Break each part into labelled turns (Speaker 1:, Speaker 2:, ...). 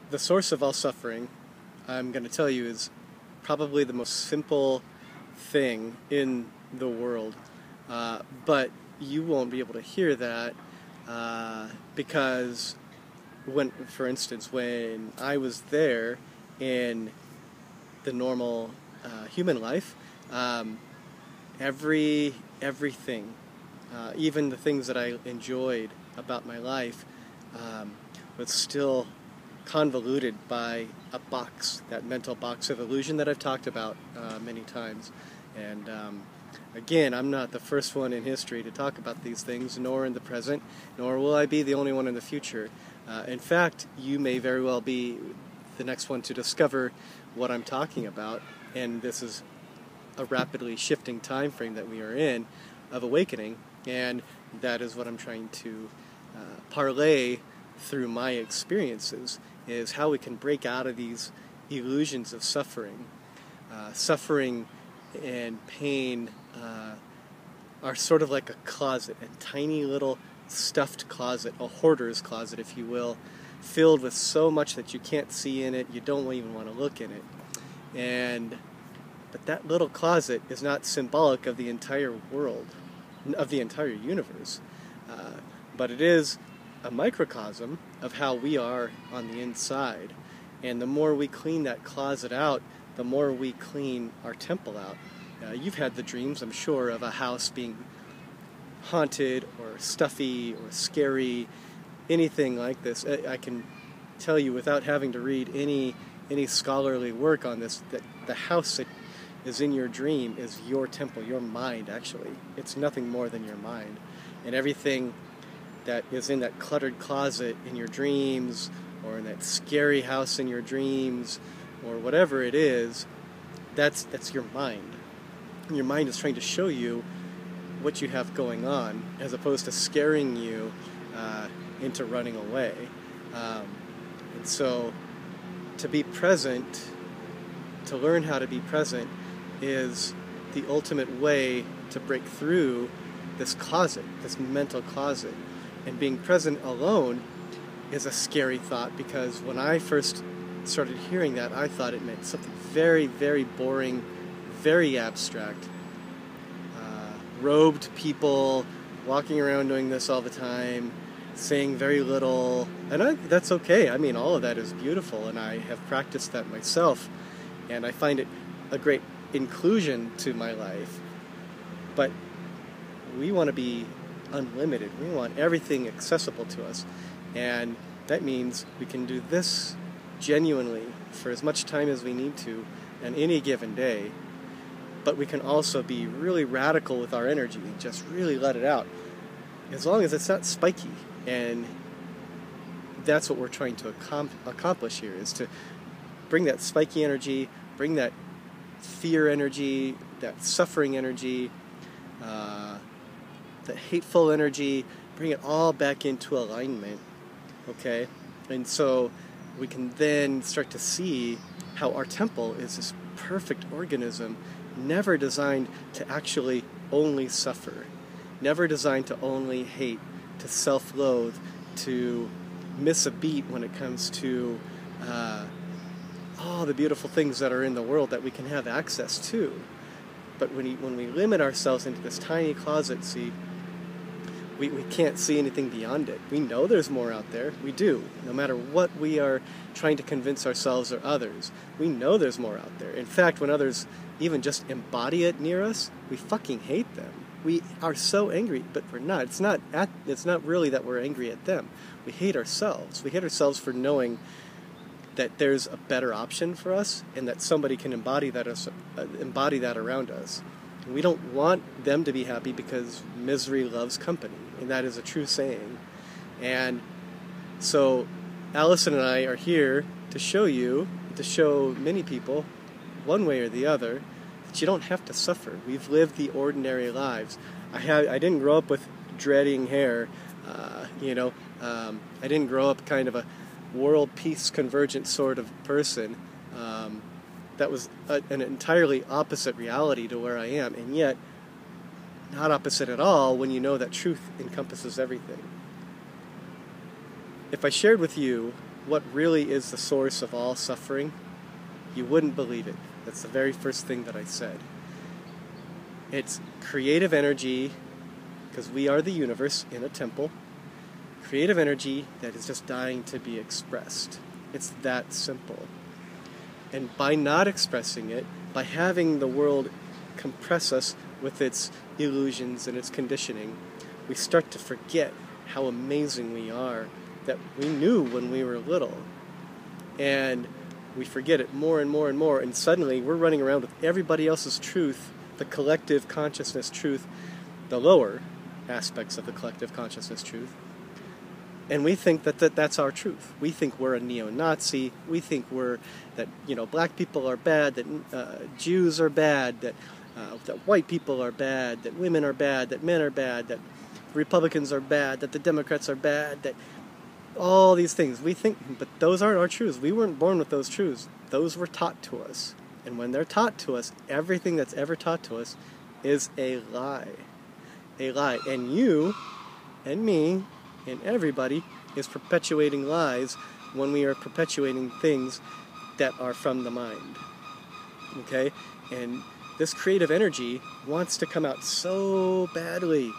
Speaker 1: The source of all suffering, I'm going to tell you, is probably the most simple thing in the world. But you won't be able to hear that because for instance, when I was there in the normal human life, everything, even the things that I enjoyed about my life, was still convoluted by a box, that mental box of illusion that I've talked about many times. And again, I'm not the first one in history to talk about these things, nor in the present, nor will I be the only one in the future. In fact, you may very well be the next one to discover what I'm talking about, and this is a rapidly shifting time frame that we are in of awakening, and that is what I'm trying to parlay through my experiences, is how we can break out of these illusions of suffering. Suffering and pain are sort of like a closet, a tiny little stuffed closet, a hoarder's closet, if you will, filled with so much that you can't see in it, you don't even want to look in it. But that little closet is not symbolic of the entire world, of the entire universe, but it is a microcosm of how we are on the inside. And the more we clean that closet out, the more we clean our temple out. You've had the dreams, I'm sure, of a house being haunted or stuffy or scary, anything like this. I can tell you without having to read any scholarly work on this, that the house that is in your dream is your temple, your mind, actually. It's nothing more than your mind. And everything that is in that cluttered closet in your dreams, or in that scary house in your dreams, or whatever it is, that's your mind. And your mind is trying to show you what you have going on, as opposed to scaring you into running away. And so, to be present, to learn how to be present, is the ultimate way to break through this closet, this mental closet. And being present alone is a scary thought, because when I first started hearing that, I thought it meant something very, very boring, very abstract. Robed people walking around doing this all the time, saying very little, and that's okay. I mean, all of that is beautiful, and I have practiced that myself, and I find it a great inclusion to my life. But we want to be unlimited. We want everything accessible to us, and that means we can do this genuinely for as much time as we need to on any given day. But we can also be really radical with our energy, just really let it out, as long as it's not spiky. And that's what we're trying to accomplish here, is to bring that spiky energy, bring that fear energy, that suffering energy, that hateful energy, bring it all back into alignment, okay? And so we can then start to see how our temple is this perfect organism, never designed to actually only suffer, never designed to only hate, to self-loathe, to miss a beat when it comes to all the beautiful things that are in the world that we can have access to. But when we limit ourselves into this tiny closet, see, we can't see anything beyond it. We know there's more out there. We do. No matter what we are trying to convince ourselves or others, we know there's more out there. In fact, when others even just embody it near us, we fucking hate them. We are so angry, but we're not. It's not really that we're angry at them. We hate ourselves. We hate ourselves for knowing that there's a better option for us, and that somebody can embody that around us. And we don't want them to be happy, because misery loves company, and that is a true saying. And so Allison and I are here to show many people, one way or the other, that you don't have to suffer. We've lived the ordinary lives. I didn't grow up with dreading hair, I didn't grow up kind of a world peace convergent sort of person. That was an entirely opposite reality to where I am, and yet not opposite at all when you know that truth encompasses everything. If I shared with you what really is the source of all suffering, you wouldn't believe it. That's the very first thing that I said. It's creative energy, because we are the universe in a temple. Creative energy that is just dying to be expressed. It's that simple. And by not expressing it, by having the world compress us with its illusions and its conditioning, we start to forget how amazing we are, that we knew when we were little. And we forget it more and more and more, and suddenly we're running around with everybody else's truth, the collective consciousness truth, the lower aspects of the collective consciousness truth, and we think that's our truth. We think we're a neo-Nazi. We think that black people are bad, that Jews are bad, that white people are bad, that women are bad, that men are bad, that Republicans are bad, that the Democrats are bad, that all these things. We think, but those aren't our truths. We weren't born with those truths. Those were taught to us. And when they're taught to us, everything that's ever taught to us is a lie. A lie. And you and me and everybody is perpetuating lies when we are perpetuating things that are from the mind. Okay? And this creative energy wants to come out so badly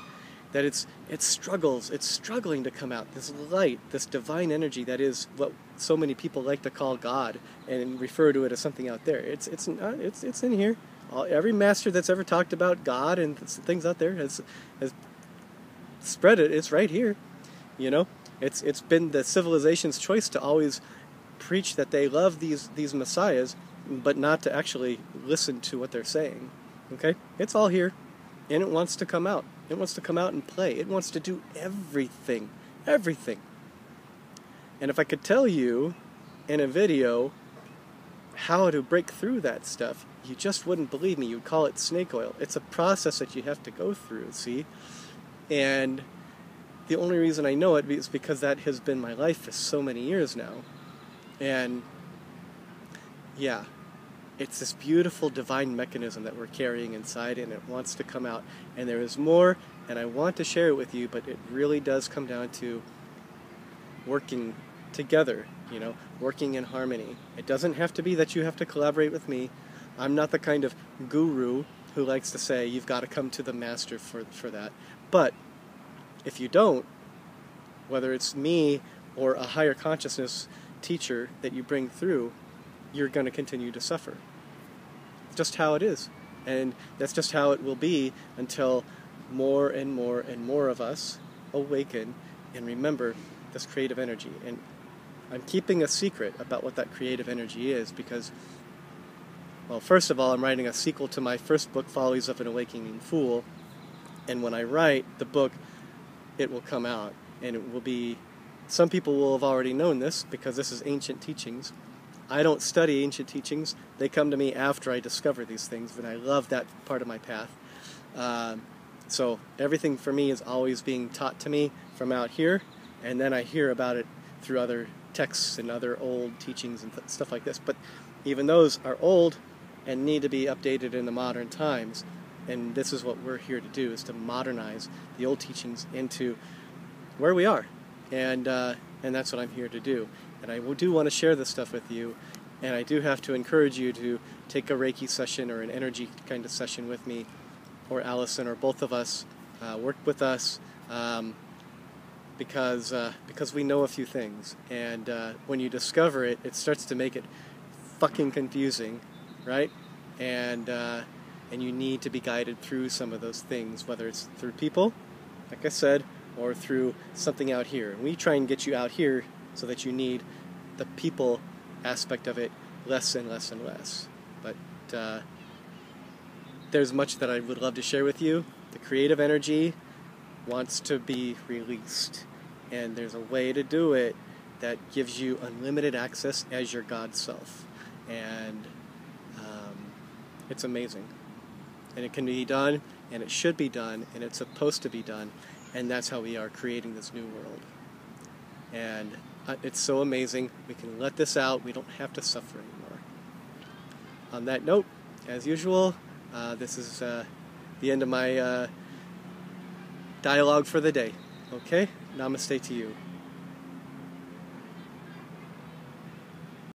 Speaker 1: that it's struggling to come out. This light, this divine energy that is what so many people like to call God and refer to it as something out there. It's in here. Every master that's ever talked about God and things out there has spread it. It's right here. It's been the civilization's choice to always preach that they love these messiahs, but not to actually listen to what they're saying. Okay? It's all here, and it wants to come out. It wants to come out and play. It wants to do everything. Everything. And if I could tell you in a video how to break through that stuff, you just wouldn't believe me. You'd call it snake oil. It's a process that you have to go through, see? And the only reason I know it is because that has been my life for so many years now. And yeah, it's this beautiful divine mechanism that we're carrying inside, and it wants to come out. And there is more, and I want to share it with you, but it really does come down to working together, working in harmony. It doesn't have to be that you have to collaborate with me. I'm not the kind of guru who likes to say you've got to come to the master for that. But if you don't, whether it's me or a higher consciousness teacher that you bring through, you're going to continue to suffer. It's just how it is. And that's just how it will be until more and more and more of us awaken and remember this creative energy. And I'm keeping a secret about what that creative energy is because, well, first of all, I'm writing a sequel to my first book, Follies of an Awakening Fool. And when I write the book, it will come out. And it will be, some people will have already known this because this is ancient teachings. I don't study ancient teachings. They come to me after I discover these things, and I love that part of my path. So everything for me is always being taught to me from out here, and then I hear about it through other texts and other old teachings and stuff like this. But even those are old and need to be updated in the modern times. And this is what we're here to do, is to modernize the old teachings into where we are. And that's what I'm here to do. And I do want to share this stuff with you, and I do have to encourage you to take a Reiki session or an energy kind of session with me, or Allison, or both of us. Work with us, because we know a few things. And when you discover it, it starts to make it fucking confusing, right? And you need to be guided through some of those things, whether it's through people, like I said, or through something out here. And we try and get you out here so that you need the people aspect of it less and less and less. But there's much that I would love to share with you. The creative energy wants to be released, and there's a way to do it that gives you unlimited access as your God self. And it's amazing. And it can be done, and it should be done, and it's supposed to be done. And that's how we are creating this new world. And it's so amazing. We can let this out. We don't have to suffer anymore. On that note, as usual, this is the end of my dialogue for the day. Okay? Namaste to you.